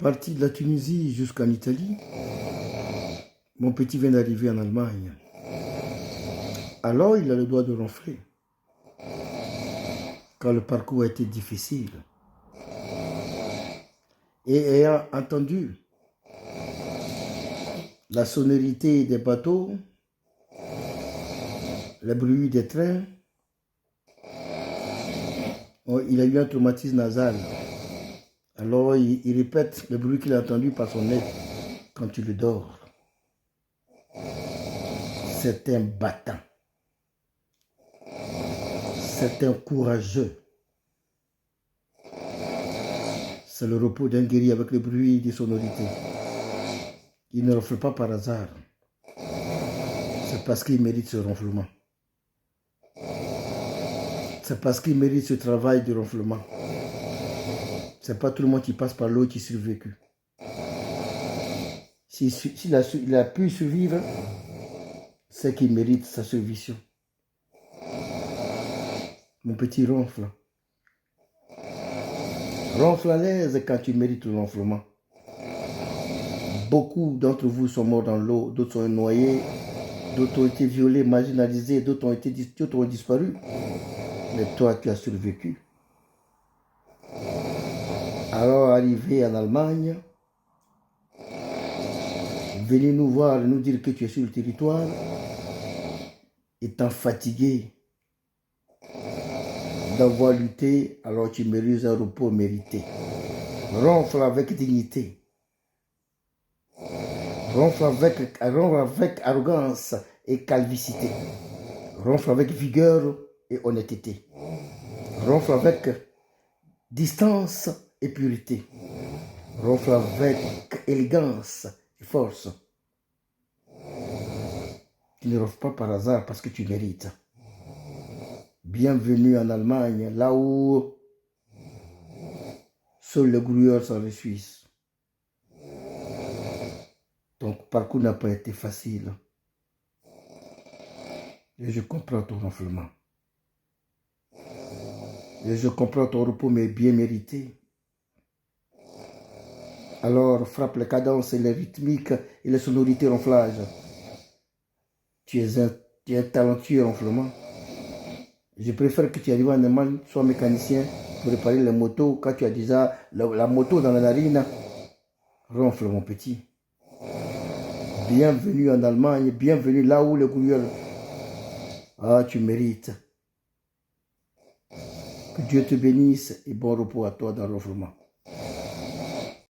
Parti de la Tunisie jusqu'en Italie, mon petit vient d'arriver en Allemagne. Alors il a le droit de ronfler. Quand le parcours a été difficile. Et ayant entendu la sonorité des bateaux, le bruit des trains, il a eu un traumatisme nasal. Alors il répète le bruit qu'il a entendu par son nez quand il dort. C'est un battant. C'est un courageux. C'est le repos d'un guerrier avec le bruit des sonorités. Il ne ronfle pas par hasard. C'est parce qu'il mérite ce ronflement. C'est parce qu'il mérite ce travail de ronflement. C'est pas tout le monde qui passe par l'eau qui survécu. S'il a pu survivre, c'est qu'il mérite sa survision. Mon petit ronfle. Ronfle à l'aise quand tu mérites le ronflement. Beaucoup d'entre vous sont morts dans l'eau, d'autres sont noyés, d'autres ont été violés, marginalisés, d'autres ont disparu. Mais toi, tu as survécu. Alors, arrivé en Allemagne, venez nous voir et nous dire que tu es sur le territoire, étant fatigué d'avoir lutté, alors tu mérites un repos mérité. Ronfle avec dignité. Ronfle avec arrogance et calvicité. Ronfle avec vigueur et honnêteté. Ronfle avec distance et pureté. Ronfle avec élégance et force. Tu ne ronfles pas par hasard parce que tu mérites. Bienvenue en Allemagne, là où seuls les grouilleurs s'en réjouissent. Ton parcours n'a pas été facile. Et je comprends ton ronflement. Et je comprends ton repos, mais bien mérité. Alors, frappe les cadences et les rythmiques et les sonorités ronflage. Tu es un talentueux ronflement. Je préfère que tu arrives en Allemagne, sois mécanicien pour réparer les motos. Quand tu as déjà la moto dans la narine, ronfle mon petit. Bienvenue en Allemagne, bienvenue là où les grouilleurs. Ah, tu mérites. Que Dieu te bénisse et bon repos à toi dans le ronflement.